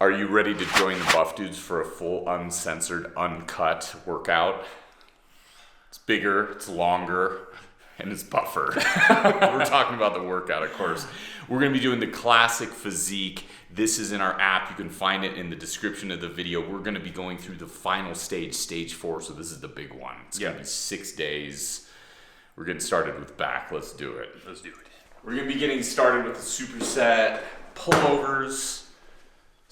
Are you ready to join the Buff Dudes for a full, uncensored, uncut workout? It's bigger, it's longer, and it's buffer. We're talking about the workout, of course. We're going to be doing the classic Physique. This is in our app. You can find it in the description of the video. We're going to be going through the final stage, stage 4. So this is the big one. It's going to be 6 days. We're getting started with back. Let's do it. Let's do it. We're going to be getting started with the superset pullovers.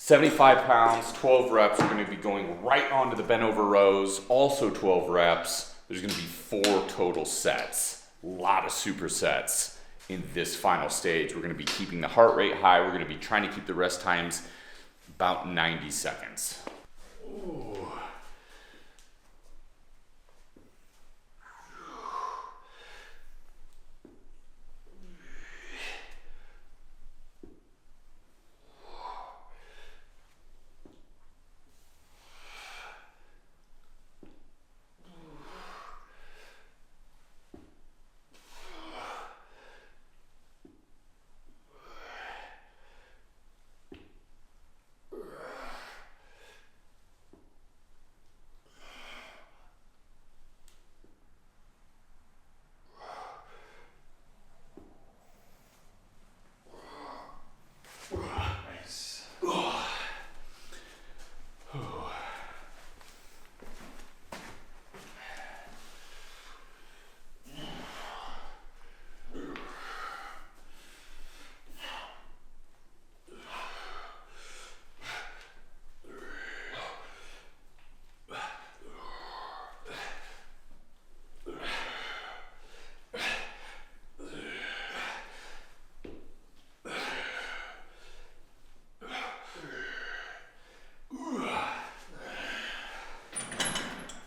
75 pounds, 12 reps. We're going to be going right onto the bent over rows, also 12 reps. There's going to be 4 total sets. A lot of supersets in this final stage. We're going to be keeping the heart rate high. We're going to be trying to keep the rest times about 90 seconds. Ooh.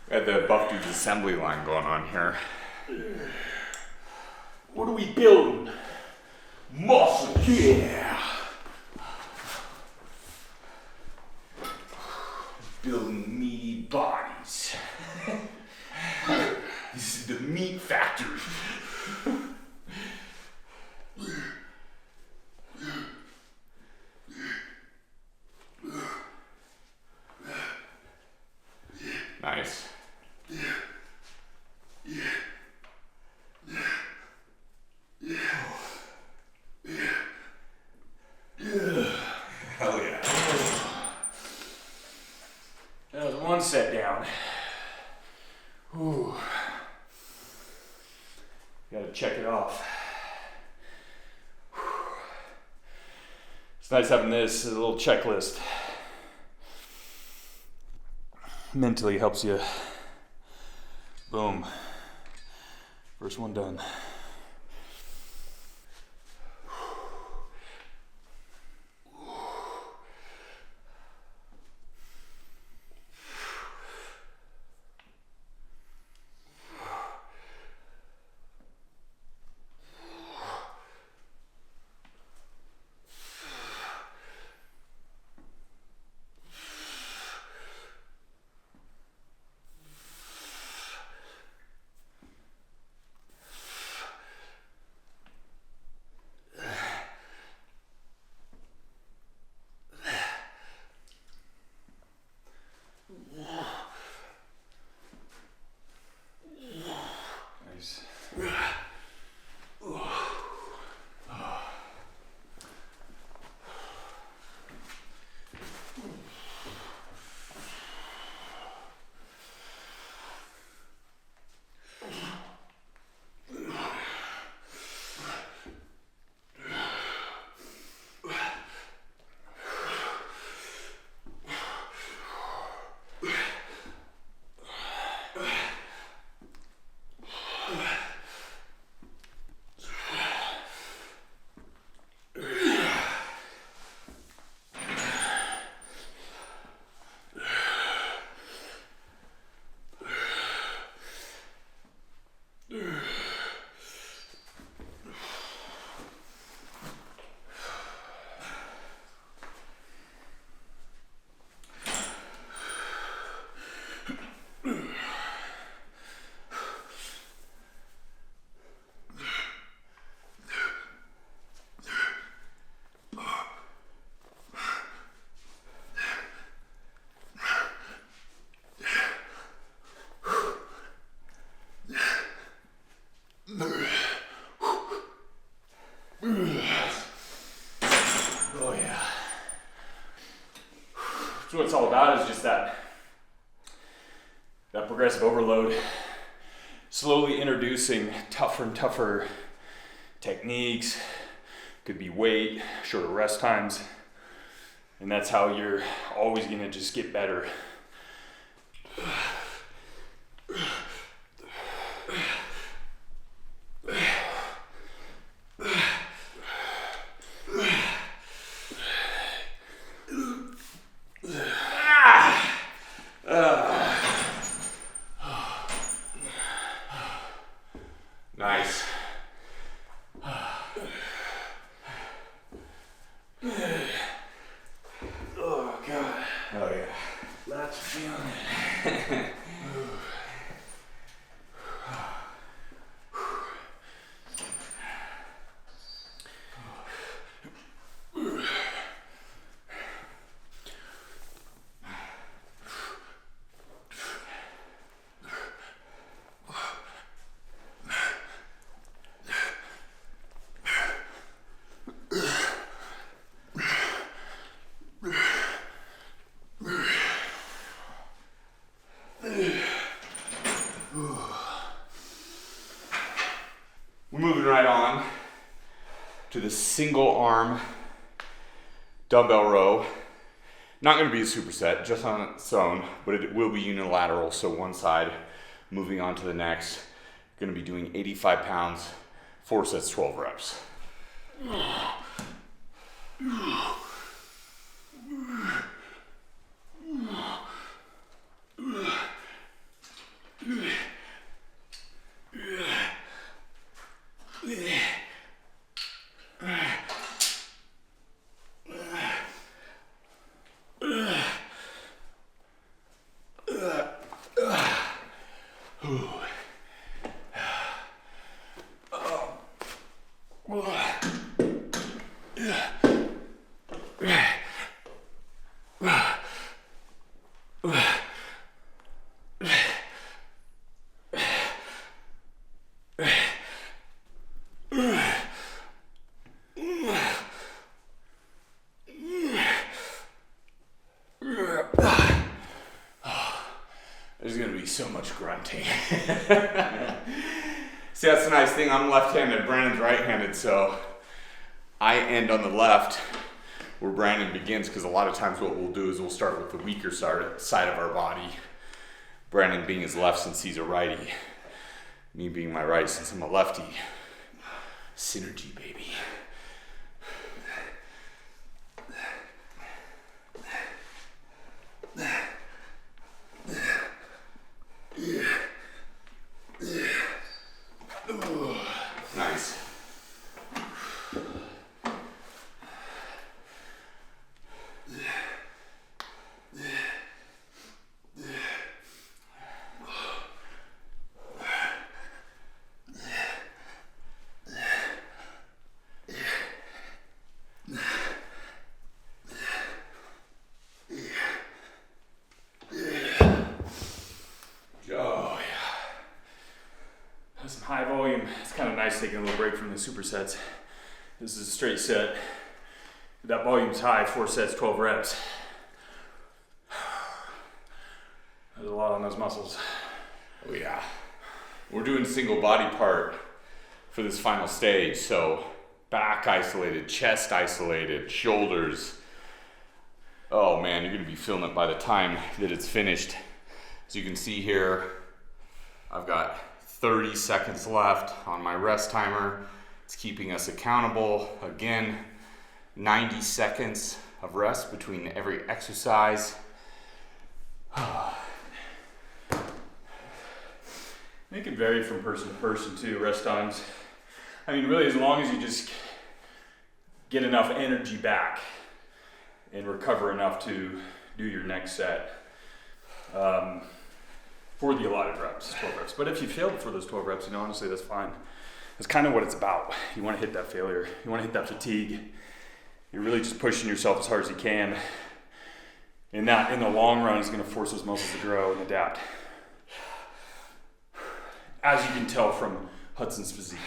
Got the Buff Dudes assembly line going on here. What are we building? Muscle. Yeah. Building meaty bodies. This is the meat factory. Nice. Hell yeah. That was one set down. Ooh. Gotta check it off. It's nice having this as a little checklist. Mentally helps you. Boom. First one done. So what it's all about is just that progressive overload, slowly introducing tougher and tougher techniques, could be weight, shorter rest times, and that's how you're always gonna just get better. Nice. Oh God. Oh yeah. Lots of feeling. We're moving right on to the single arm dumbbell row. Not going to be a superset, just on its own, but it will be unilateral. So one side, moving on to the next. Going to be doing 85 pounds, 4 sets, 12 reps. There's gonna be so much grunting. See, that's the nice thing. I'm left-handed, Brandon's right-handed, so I end on the left where Brandon begins, because a lot of times what we'll do is we'll start with the weaker side of our body. Brandon being his left since he's a righty. Me being my right since I'm a lefty. Synergy, baby. Nice. Oh, yeah. Some high volume. It's kind of nice taking a little break from the supersets. This is a straight set. That volume's high, 4 sets, 12 reps. There's a lot on those muscles. Oh yeah. We're doing single body part for this final stage. So back isolated, chest isolated, shoulders. Oh man, you're gonna be feeling it by the time that it's finished. As you can see here, I've got 30 seconds left on my rest timer. It's keeping us accountable. Again, 90 seconds of rest between every exercise. It can vary from person to person too, rest times. I mean, really, as long as you just get enough energy back and recover enough to do your next set for the allotted reps, 12 reps. But if you failed for those 12 reps, honestly, that's fine. That's kind of what it's about. You want to hit that failure. You want to hit that fatigue. You're really just pushing yourself as hard as you can. And that, in the long run, is going to force those muscles to grow and adapt. As you can tell from Hudson's physique.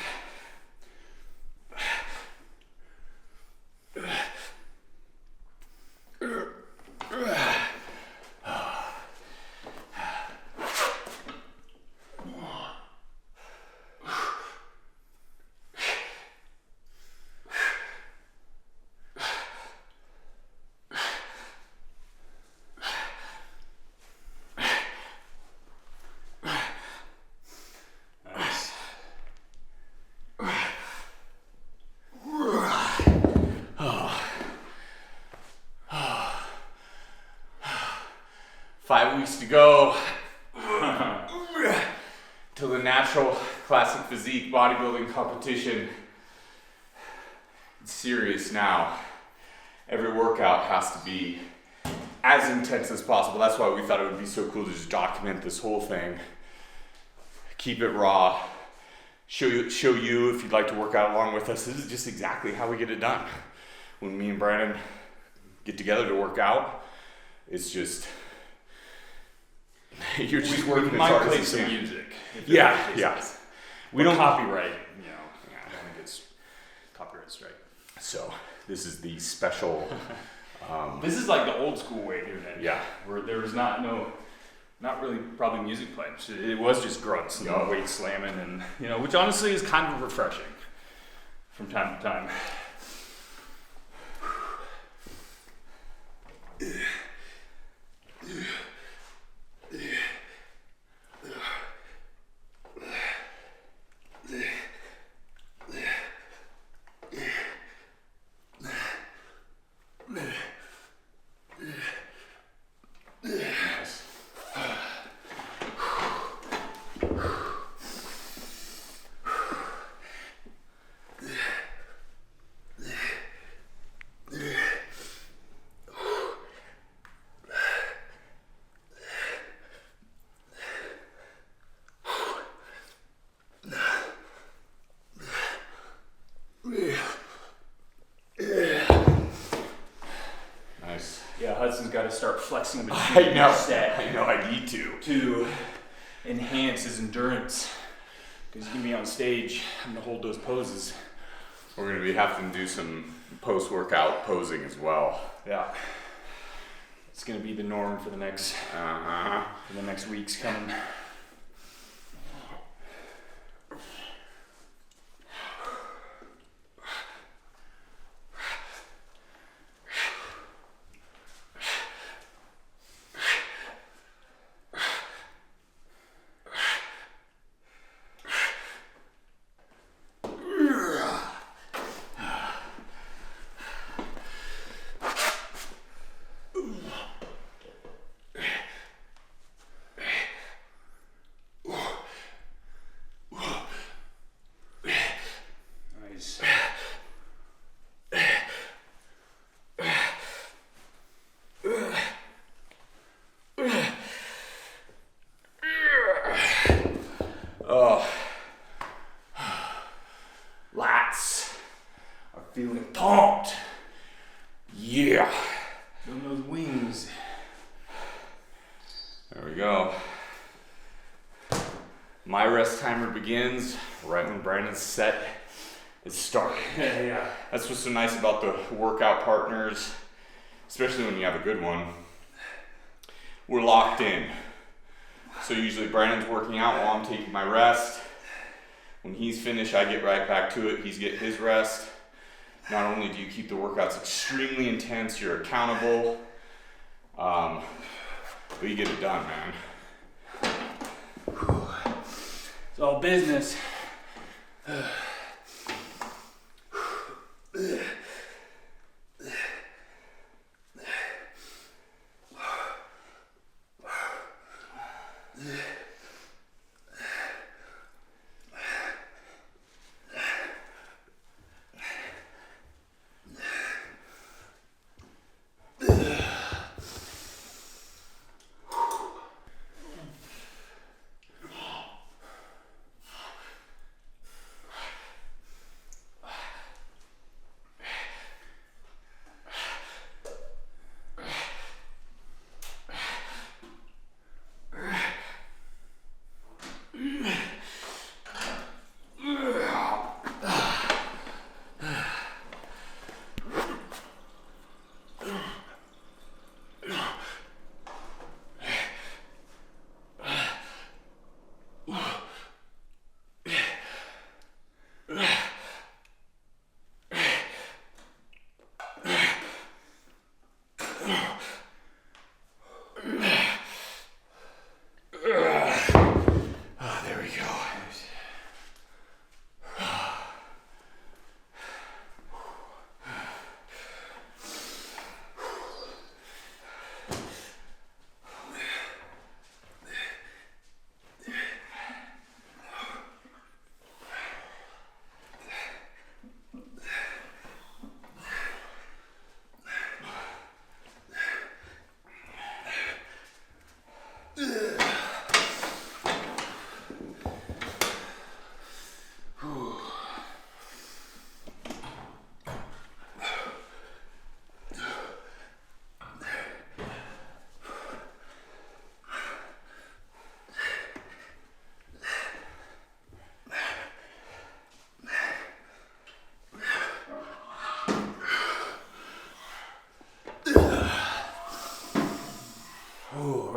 5 weeks to go. Till the natural classic physique bodybuilding competition. It's serious now. Every workout has to be as intense as possible. That's why we thought it would be so cool to just document this whole thing. Keep it raw. Show you if you'd like to work out along with us. This is just exactly how we get it done. When me and Brandon get together to work out, it's just you're just working as hard as you can. Music. Yeah. We don't copyright. I don't think it's copyright strike. So this is the special. This is like the old school way of doing it. Yeah. Where there was not really probably music playing. It was just grunts and weight slamming and which honestly is kind of refreshing from time to time. Nice. Yeah, Hudson's got to start flexing between I set know. I need to enhance his endurance. Because he's gonna be on stage having to hold those poses. We're gonna be having to do some post-workout posing as well. Yeah, it's gonna be the norm for the next weeks coming. Lats are feeling pumped. Yeah. On those wings. There we go. My rest timer begins right when Brandon's set is starting. Yeah. That's what's so nice about the workout partners, especially when you have a good one. We're locked in. So usually Brandon's working out while I'm taking my rest. When he's finished, I get right back to it. He's getting his rest. Not only do you keep the workouts extremely intense, you're accountable, but you get it done, man. It's all business.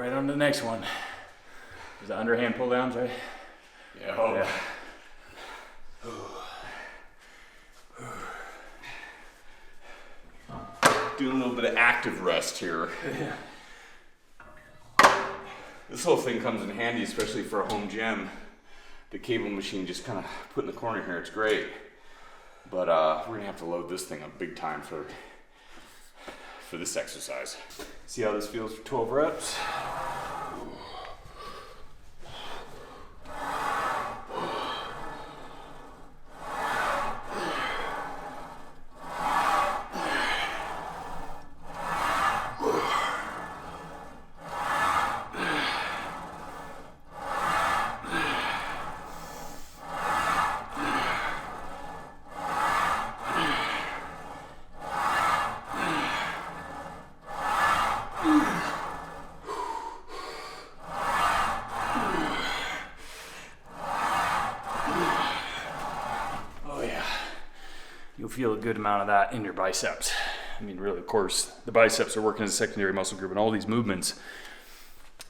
right on to the next one. Is the underhand pull downs, right? Yeah. Oh. Yeah. Doing a little bit of active rest here. Yeah. This whole thing comes in handy, especially for a home gym. The cable machine just kind of put in the corner here. It's great. But we're gonna have to load this thing up big time for this exercise. See how this feels for 12 reps? You'll feel a good amount of that in your biceps. I mean, really, of course, the biceps are working as a secondary muscle group, and all these movements,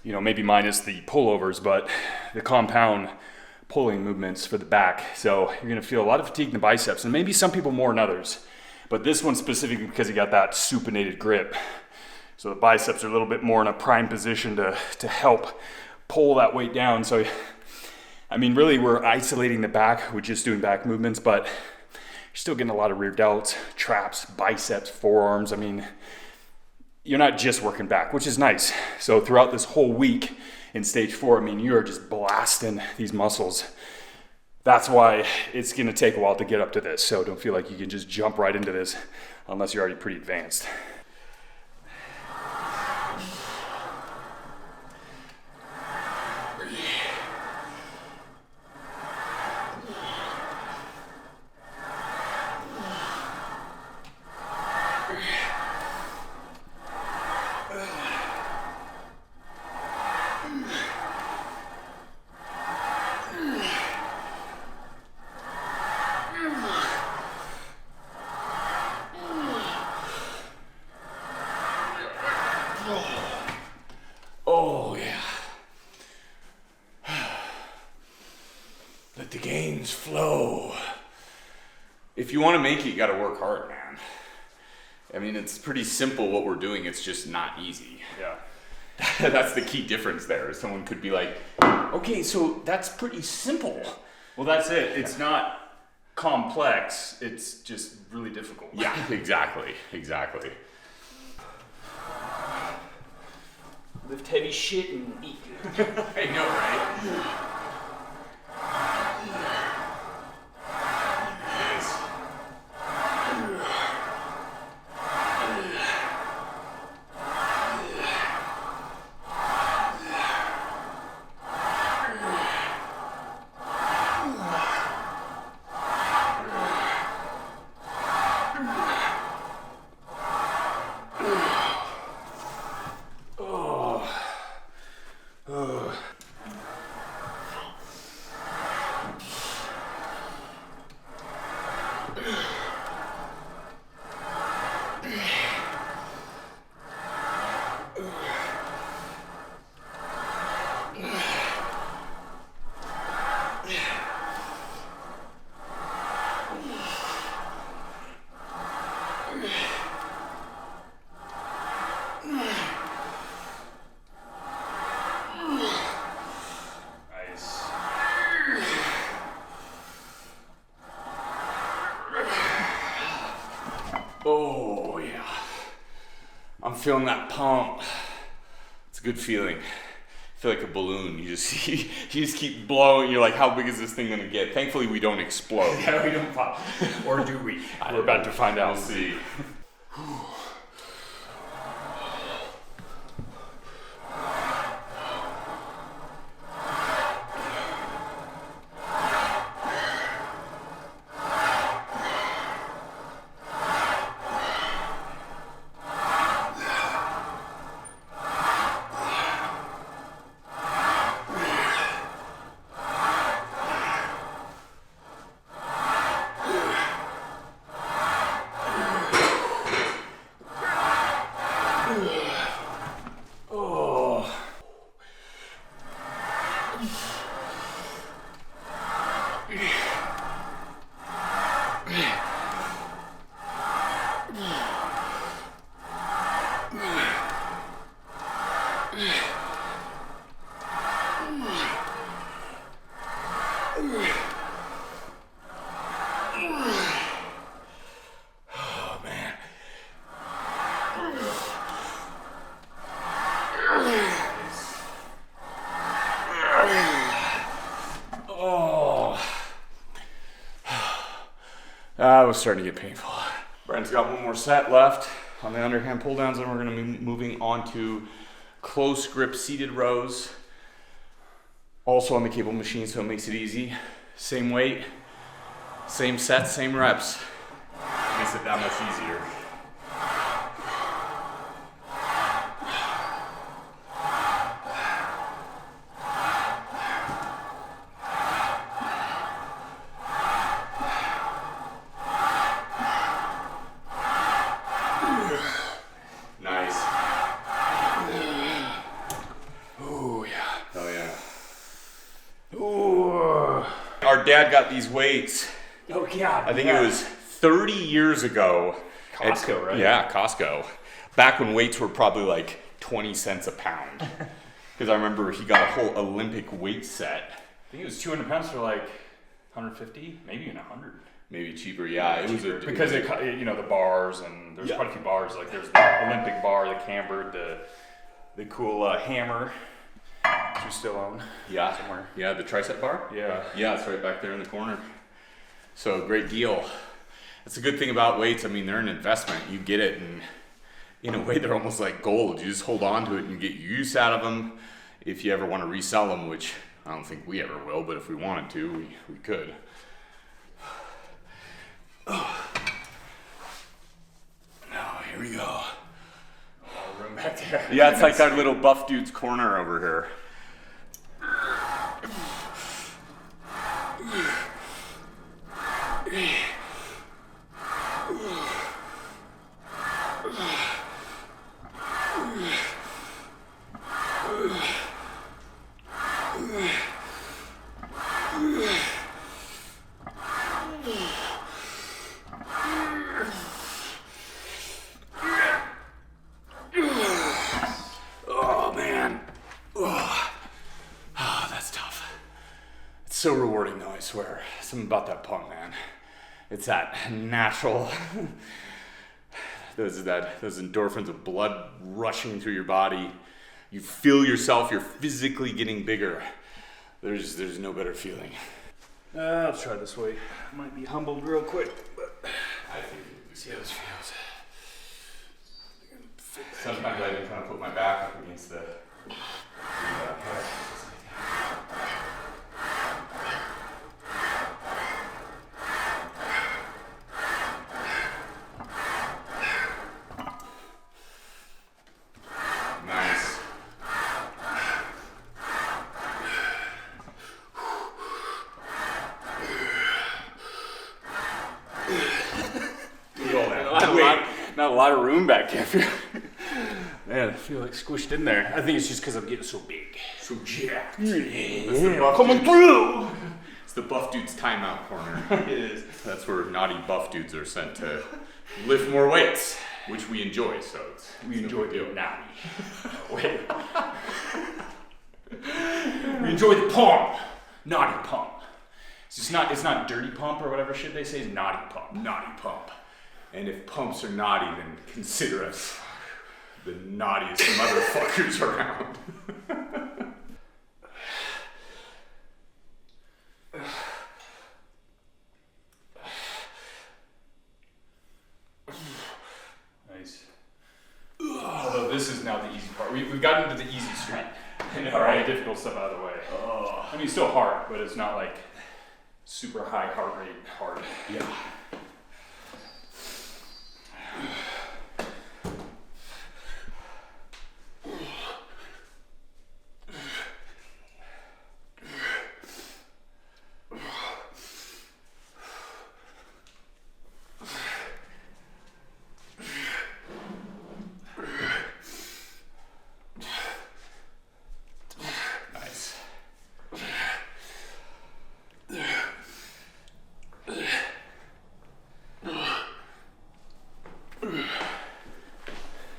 you know, maybe minus the pullovers, but the compound pulling movements for the back. So you're gonna feel a lot of fatigue in the biceps, and maybe some people more than others. But this one specifically because you got that supinated grip. So the biceps are a little bit more in a prime position to help pull that weight down. So, I mean, really, we're isolating the back. We're just doing back movements, but you're still getting a lot of rear delts, traps, biceps, forearms. I mean, you're not just working back, which is nice. So throughout this whole week in stage 4, I mean, you are just blasting these muscles. That's why it's gonna take a while to get up to this. So don't feel like you can just jump right into this unless you're already pretty advanced. Oh yeah. Let the gains flow. If you want to make it, you got to work hard, man. I mean, it's pretty simple what we're doing. It's just not easy. Yeah. That's the key difference there. Someone could be like, okay, so that's pretty simple. Well, that's it. It's not complex. It's just really difficult. Yeah, exactly. Lift heavy shit and eat good. I know, right? Oh yeah, I'm feeling that pump. It's a good feeling. I feel like a balloon. You just keep blowing. You're like, how big is this thing gonna get? Thankfully, we don't explode. Yeah, we don't pop. Or do we? We're about to find out. We'll see. Oh. That was starting to get painful. Brandon's got one more set left on the underhand pull downs, and we're gonna be moving on to close grip seated rows. Also on the cable machine, so it makes it easy. Same weight, same sets, same reps. Makes it that much easier. Our dad got these weights. Oh God! I think it was 30 years ago. Costco, right? Yeah, Costco. Back when weights were probably like 20 cents a pound. Because I remember he got a whole Olympic weight set. I think it was 200 pounds for like 150, maybe even 100. Maybe cheaper, yeah. It was because you know the bars, and there's quite a few bars. Like there's the Olympic bar, the cambered, the cool hammer. Which we still own. Yeah, somewhere. Yeah, the tricep bar. Yeah, it's right back there in the corner. So great deal. That's a good thing about weights. I mean, they're an investment. You get it, and in a way, they're almost like gold. You just hold on to it, and you get use out of them. If you ever want to resell them, which I don't think we ever will, but if we wanted to, we could. Oh, here we go. Room back there. Yeah, it's like our little buff dude's corner over here. So rewarding though, I swear. Something about that pump, man. It's that natural, those endorphins of blood rushing through your body. You feel yourself, you're physically getting bigger. There's no better feeling. I'll try this way. I might be humbled real quick, but I think we see how this feels. Sometimes I even kind of put my back up against the Not a lot of room back here. Man, I feel like squished in there. I think it's just because I'm getting so big. So jacked. Yeah, coming through! It's the buff dude's timeout corner. It is. That's where naughty buff dudes are sent to lift more weights, which we enjoy, so we enjoy being naughty. Wait. We enjoy the pump. Naughty pump. It's not dirty pump or whatever shit they say, it's naughty pump. Naughty pump. And if pumps are naughty, then consider us the naughtiest motherfuckers around. Nice. Although this is now the easy part. We've gotten into the easy street. And all the difficult stuff out of the way. I mean, it's still hard, but it's not like super high heart rate hard. Yeah.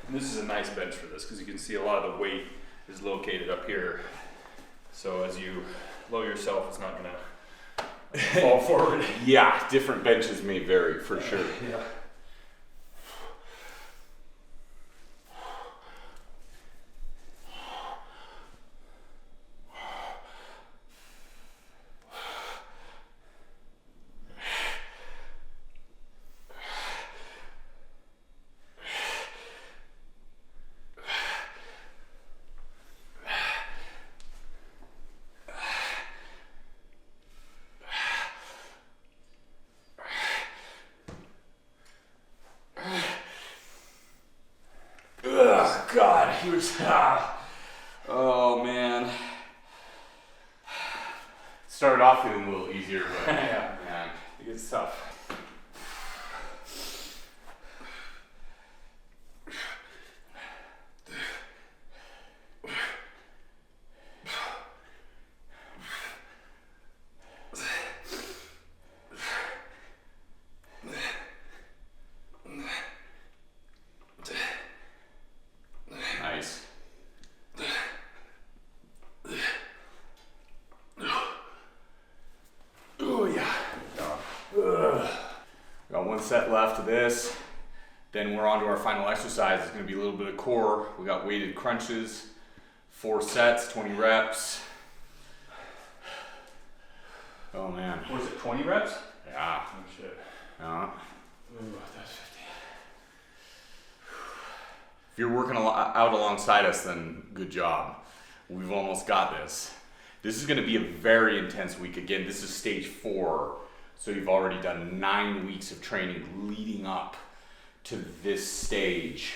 And this is a nice bench for this because you can see a lot of the weight is located up here. So as you lower yourself, it's not gonna fall forward. Yeah, different benches may vary for sure. Yeah. Oh man. Started off feeling a little easier, but Yeah. man, it gets tough. Nice. Oh yeah. Got one set left of this. Then we're on to our final exercise. It's gonna be a little bit of core. We got weighted crunches, 4 sets, 20 reps. Oh man. What is it, 20 reps? Yeah. Oh shit. Yeah. Ooh, that's 50. If you're working out alongside us, then good job. We've almost got this. This is gonna be a very intense week. Again, this is stage 4. So you've already done 9 weeks of training leading up to this stage.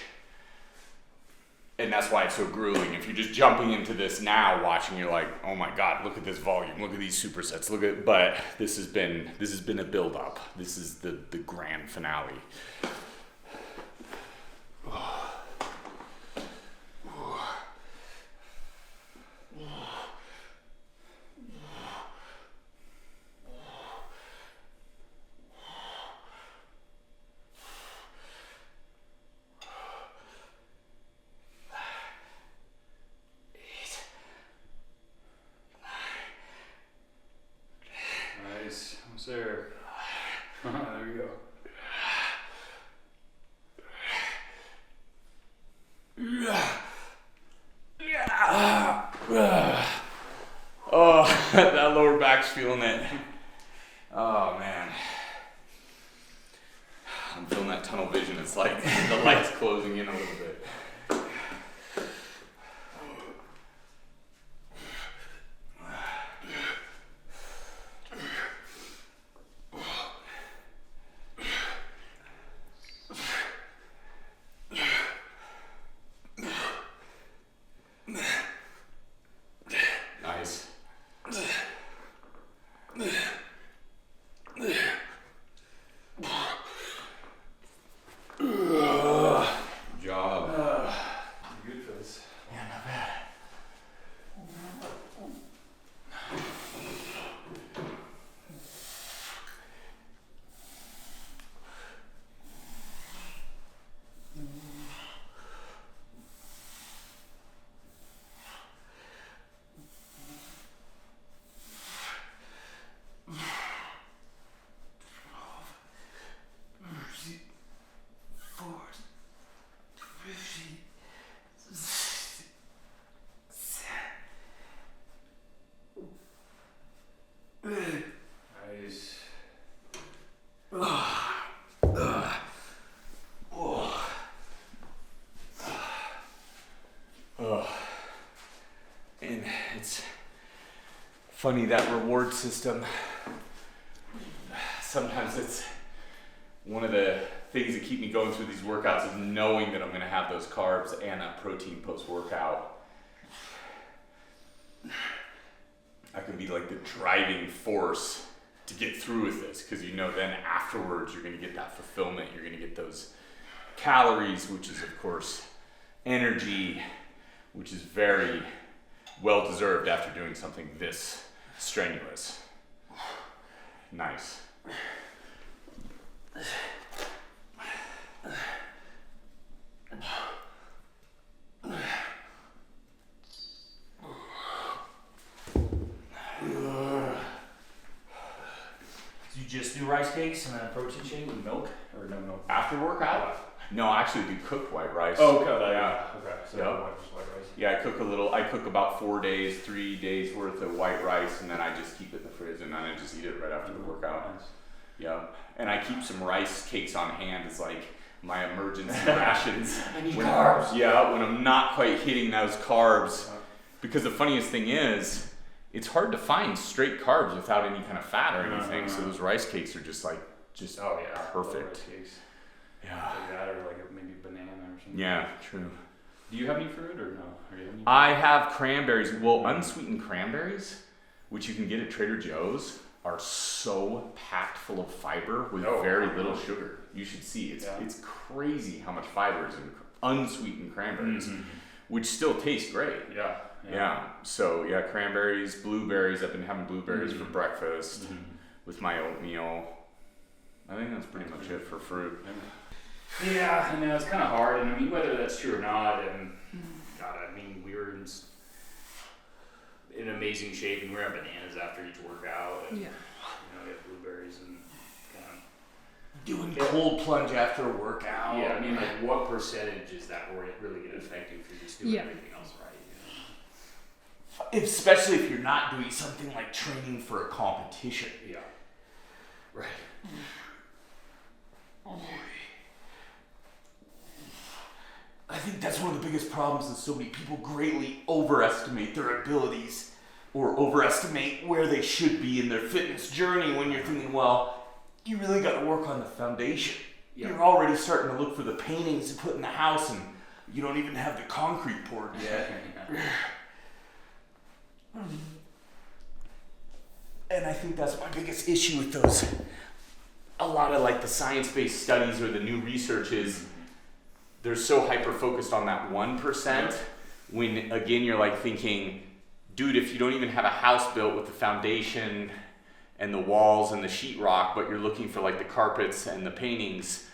And that's why it's so grueling. If you're just jumping into this now, watching, you're like, oh my God, look at this volume, look at these supersets, but this has been a build up. This is the grand finale. Nice. Almost there. There we go. Oh, that lower back's feeling it. Oh man. I'm feeling that tunnel vision. It's like the light's closing in a little bit. Nice. Good job. You good for this? Yeah, not bad. Nice. And it's funny, that reward system, sometimes it's one of the things that keep me going through these workouts is knowing that I'm going to have those carbs and that protein post-workout. I can be like the driving force to get through with this, because you know then afterwards you're going to get that fulfillment, you're going to get those calories, which is of course energy, which is very well deserved after doing something this strenuous. Nice. Do you just do rice cakes and then a protein shake with milk, or no milk? After workout? No, I actually do cooked white rice. Oh, okay. Yeah. Okay. So Yeah. white rice. Yeah, I cook about 4 days, 3 days worth of white rice, and then I just keep it in the fridge, and then I just eat it right after the workout. Nice. Yeah, and I keep some rice cakes on hand as like my emergency rations. I need when, carbs. Yeah, when I'm not quite hitting those carbs. Because the funniest thing is, it's hard to find straight carbs without any kind of fat or anything. So those rice cakes are just Oh yeah. perfect. Rice cakes. Yeah. Like that, or like maybe banana or something. Yeah, true. Do you have any fruit or no? Are you having I have cranberries. Well, unsweetened cranberries, which you can get at Trader Joe's, are so packed full of fiber with very little sugar. You should see. It's crazy how much fiber is in unsweetened cranberries, which still taste great. Yeah. So yeah, cranberries, blueberries. I've been having blueberries for breakfast with my oatmeal. I think that's pretty much it for fruit. Yeah, I know it's kind of hard, and I mean whether that's true or not, and God, I mean we were in amazing shape, and we were having bananas after each workout, and you know we had blueberries and kind of Doing cold plunge after a workout. yeah. I mean like what percentage is that really gonna affect you if you're just doing everything else right? You know? Especially if you're not doing something like training for a competition. Yeah. Right. I think that's one of the biggest problems is so many people greatly overestimate their abilities or overestimate where they should be in their fitness journey when you're thinking, well, you really got to work on the foundation. Yeah. You're already starting to look for the paintings to put in the house and you don't even have the concrete poured yet. And I think that's my biggest issue with those. A lot of like the science-based studies or the new research is they're so hyper-focused on that 1% when, again, you're like thinking, dude, if you don't even have a house built with the foundation and the walls and the sheetrock, but you're looking for like the carpets and the paintings,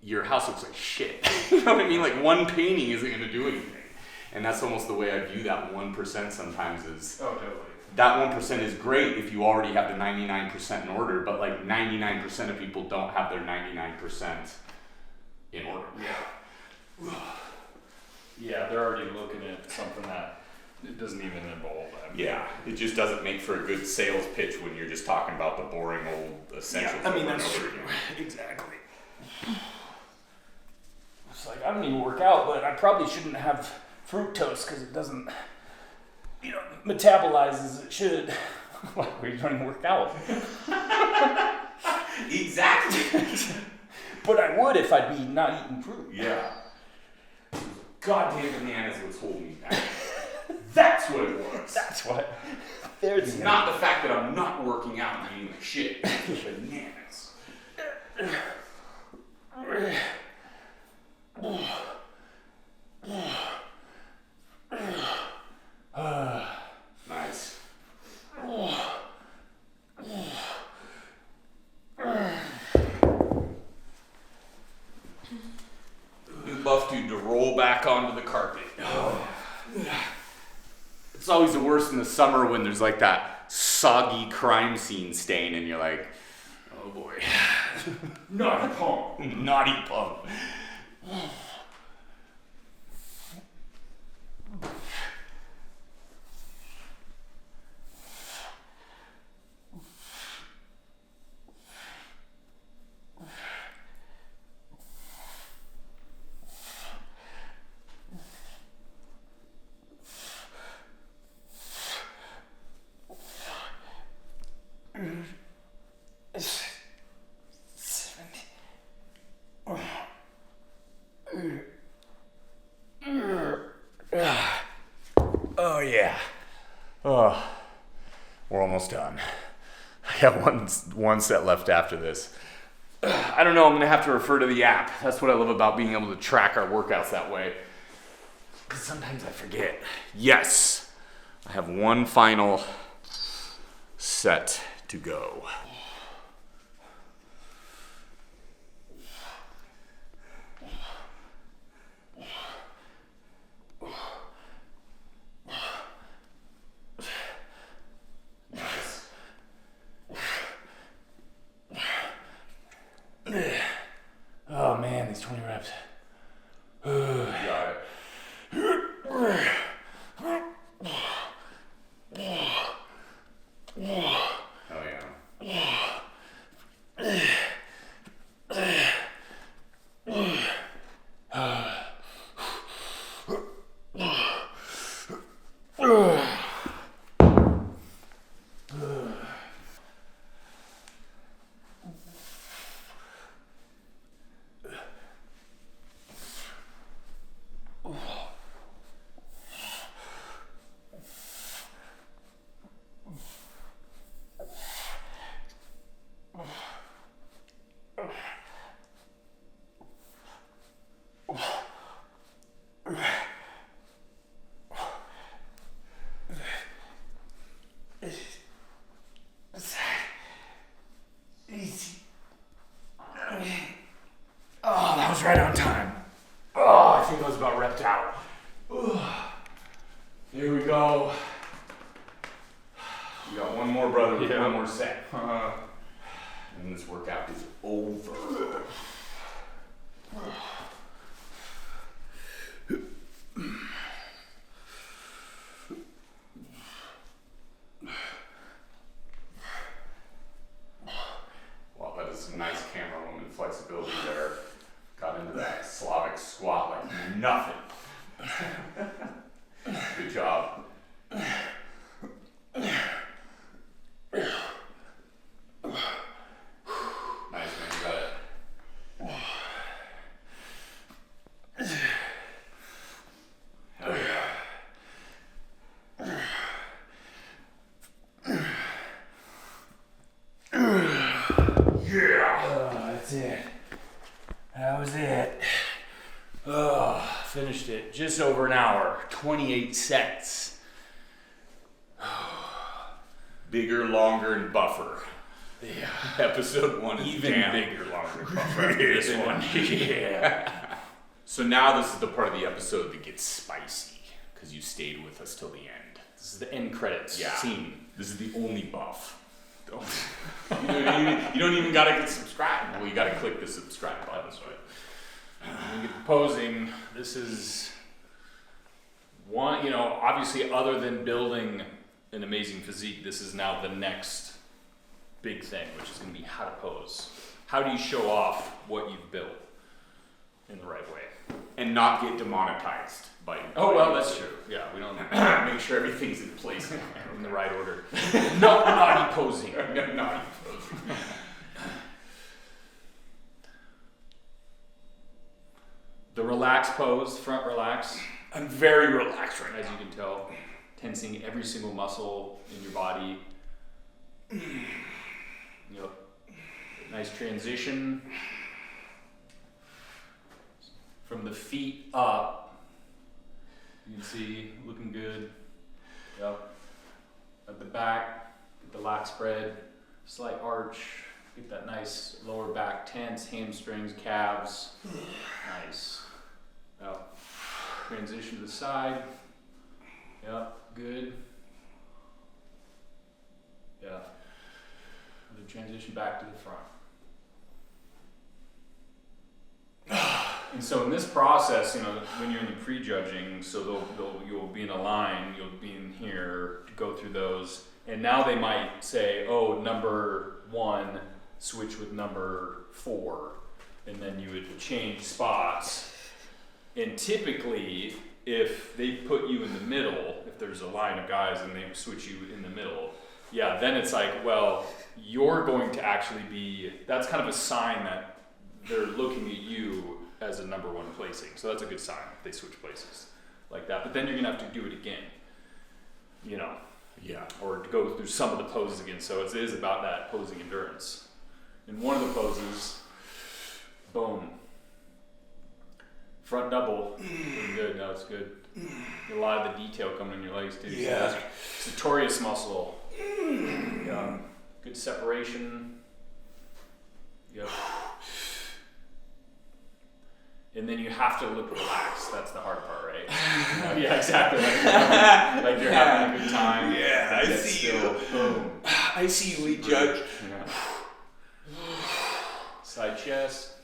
your house looks like shit. You know what I mean? Like one painting isn't going to do anything. And that's almost the way I view that 1% sometimes is, Totally. that 1% is great if you already have the 99% in order, but like 99% of people don't have their 99% in order. Yeah, they're already looking at something that it doesn't even involve that. Yeah, it just doesn't make for a good sales pitch when you're just talking about the boring old essentials. Yeah, I mean, over and that's over true. again. Exactly. It's like, I don't even work out, but I probably shouldn't have fructose because it doesn't, metabolize as it should. Like, we don't even work out. Exactly. But I would if I'd be not eating fruit. Yeah. Goddamn bananas was holding me back. That's what it was. That's what. It's not the fact that I'm not working out and eating like shit. It's the bananas. Nice. New buff dude to roll back onto the carpet. It's always the worst in the summer when there's like that soggy crime scene stain and you're like, oh boy. Naughty pump. Naughty pump. Oh yeah. Oh, we're almost done. I got one set left after this. I don't know, I'm gonna have to refer to the app. That's what I love about being able to track our workouts that way. Because sometimes I forget. Yes, I have one final set to go. Oh man, these 20 reps. Got it. Oh yeah. Here we go. We got one more, brother. Yeah. One more set. And this workout is over. Wow, that is some nice camera woman flexibility there. Got into that Slavic squat like nothing. Good job. Nice, man, you got it. Hell yeah. That's it. That was it. Finished it. Just over an hour. 28 sets. Bigger, longer, and buffer. Yeah. Episode 1 is Even jam. bigger, longer buffer. This one. Yeah. So now this is the part of the episode that gets spicy because you stayed with us till the end. This is the end credits Yeah. scene. This is the only buff. You don't even gotta get subscribed. Well, you gotta click the subscribe button. That's right. When we get to posing, this is one, obviously other than building an amazing physique, this is now the next big thing, which is going to be how to pose. How do you show off what you've built in the right way? And not get demonetized by. Oh, well, that's true. Yeah, we don't Make sure everything's in place. in the right order. No, naughty posing. Not The relaxed pose, front relax, I'm very relaxed right as you can tell, tensing every single muscle in your body. Yep. Nice transition from the feet up. You can see looking good. Yep. At the back, get the lat spread, slight arch. Get that nice lower back tense, hamstrings, calves. Nice. Yep. Transition to the side. Yep, good. Yeah. Another transition back to the front. And so in this process, when you're in the prejudging, so you'll be in a line, you'll be in here to go through those, and now they might say, oh, number 1, switch with number 4, and then you would change spots. And typically, if they put you in the middle, if there's a line of guys and they switch you in the middle, yeah, then it's like, well, you're going to actually be, that's kind of a sign that they're looking at you as a number 1 placing. So that's a good sign if they switch places like that. But then you're gonna have to do it again, Yeah. or to go through some of the poses again. So it is about that posing endurance. In one of the poses, boom, front double, pretty good. No, it's good. A lot of the detail coming in your legs too. Yeah. So sartorius muscle. Yeah. Good separation. Yep. And then you have to look relaxed. That's the hard part, right? Yeah, exactly. Like you're having a good time. Yeah, I Yet see still, you. Boom. I see you, we judge. Yeah. Side chest.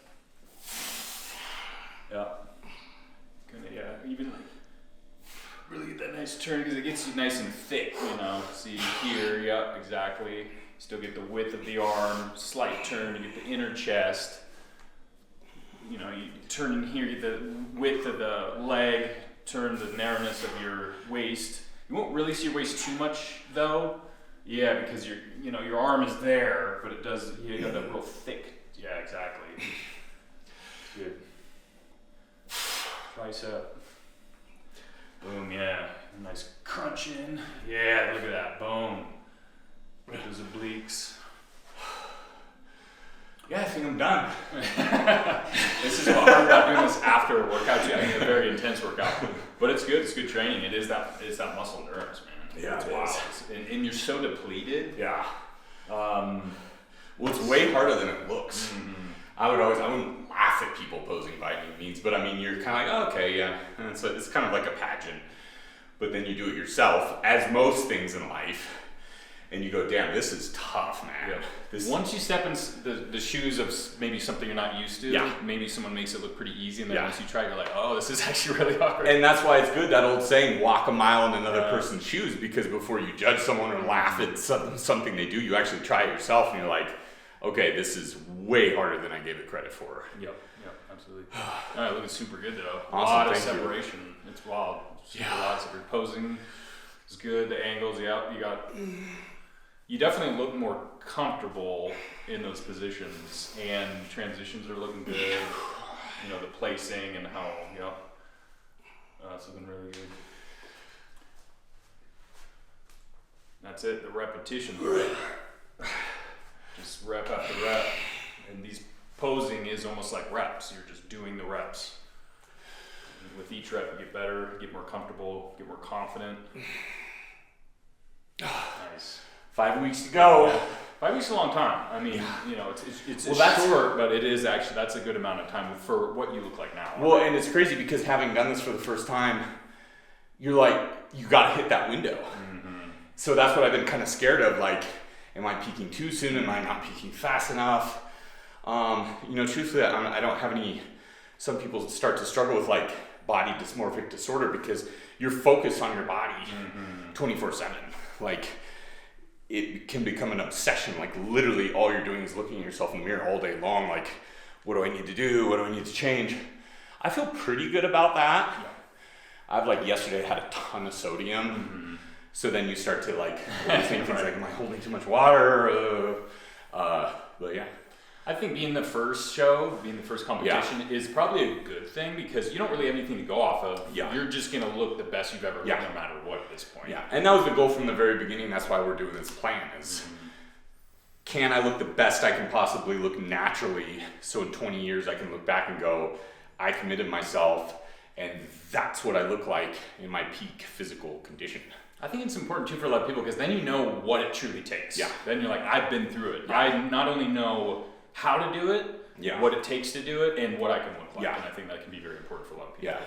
Yeah. Even really get that nice turn because it gets you nice and thick, See here, yeah, exactly. Still get the width of the arm, slight turn, you get the inner chest. You turn in here, you get the width of the leg, turn the narrowness of your waist. You won't really see your waist too much though. Yeah, because your arm is there, but it does, you got that real thick. Yeah, exactly. Good. Tricep. Boom, yeah. Nice crunch in. Yeah, look at that. Boom. With those obliques. Yeah, I think I'm done. This is what hard about doing this after a workout. I mean, a very intense workout, but it's good. It's good training. It is that muscle endurance, man. Yeah, it's it wild. is. And you're so depleted. Yeah. Well, it's way harder than it looks. Mm-hmm. I wouldn't laugh at people posing by any means, but I mean, you're kind of like, oh, okay, yeah. And it's kind of like a pageant. But then you do it yourself, as most things in life, and you go, damn, this is tough, man. Yeah. Once you step in the shoes of maybe something you're not used to, yeah. maybe someone makes it look pretty easy, and then yeah. once you try it, you're like, oh, this is actually really hard. And that's why it's good, that old saying, walk a mile in another person's shoes, because before you judge someone or laugh at something they do, you actually try it yourself, and you're like, okay, this is way harder than I gave it credit for. Yep, absolutely. All right, looking super good, though. Awesome, a lot of thank separation. you. It's wild. Super lots of posing is good. The angles, you definitely look more comfortable in those positions, and transitions are looking good. You know, the placing and how, it's looking really good. That's it, the repetitions, right? Just rep after rep. And these posing is almost like reps. You're just doing the reps. And with each rep, you get better, get more comfortable, get more confident. Nice. 5 weeks to go. Yeah. 5 weeks is a long time. I mean, it's short, but it is actually, that's a good amount of time for what you look like now. Well, and it's crazy because having done this for the first time, you're like, you got to hit that window. Mm-hmm. So that's what I've been kind of scared of. Like, am I peaking too soon? Am I not peaking fast enough? Truthfully, I don't have any. Some people start to struggle with like body dysmorphic disorder because you're focused on your body 24/7. Like, it can become an obsession. Like, literally all you're doing is looking at yourself in the mirror all day long. Like, what do I need to do? What do I need to change? I feel pretty good about that. Yeah. I've like yesterday had a ton of sodium. Mm-hmm. So then you start to like think things like, am I holding too much water? But yeah. I think being the first competition is probably a good thing because you don't really have anything to go off of. Yeah. You're just going to look the best you've ever looked no matter what at this point. Yeah, and that was the goal from the very beginning. That's why we're doing this plan is, can I look the best I can possibly look naturally so in 20 years I can look back and go, I committed myself and that's what I look like in my peak physical condition. I think it's important too for a lot of people because then you know what it truly takes. Yeah. Then you're like, I've been through it. Yeah. I not only know how to do it, what it takes to do it, and what I can look like. Yeah. And I think that can be very important for a lot of people. Yeah.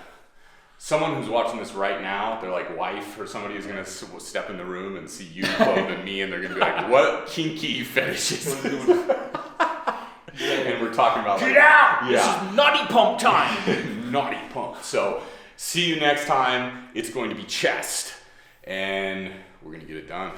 Someone who's watching this right now, their like wife or somebody is going to step in the room and see you, Chloe, and me, and they're going to be like, what kinky fetishes? And we're talking about get out! This is naughty pump time! Naughty pump. So, see you next time. It's going to be chest. And we're going to get it done.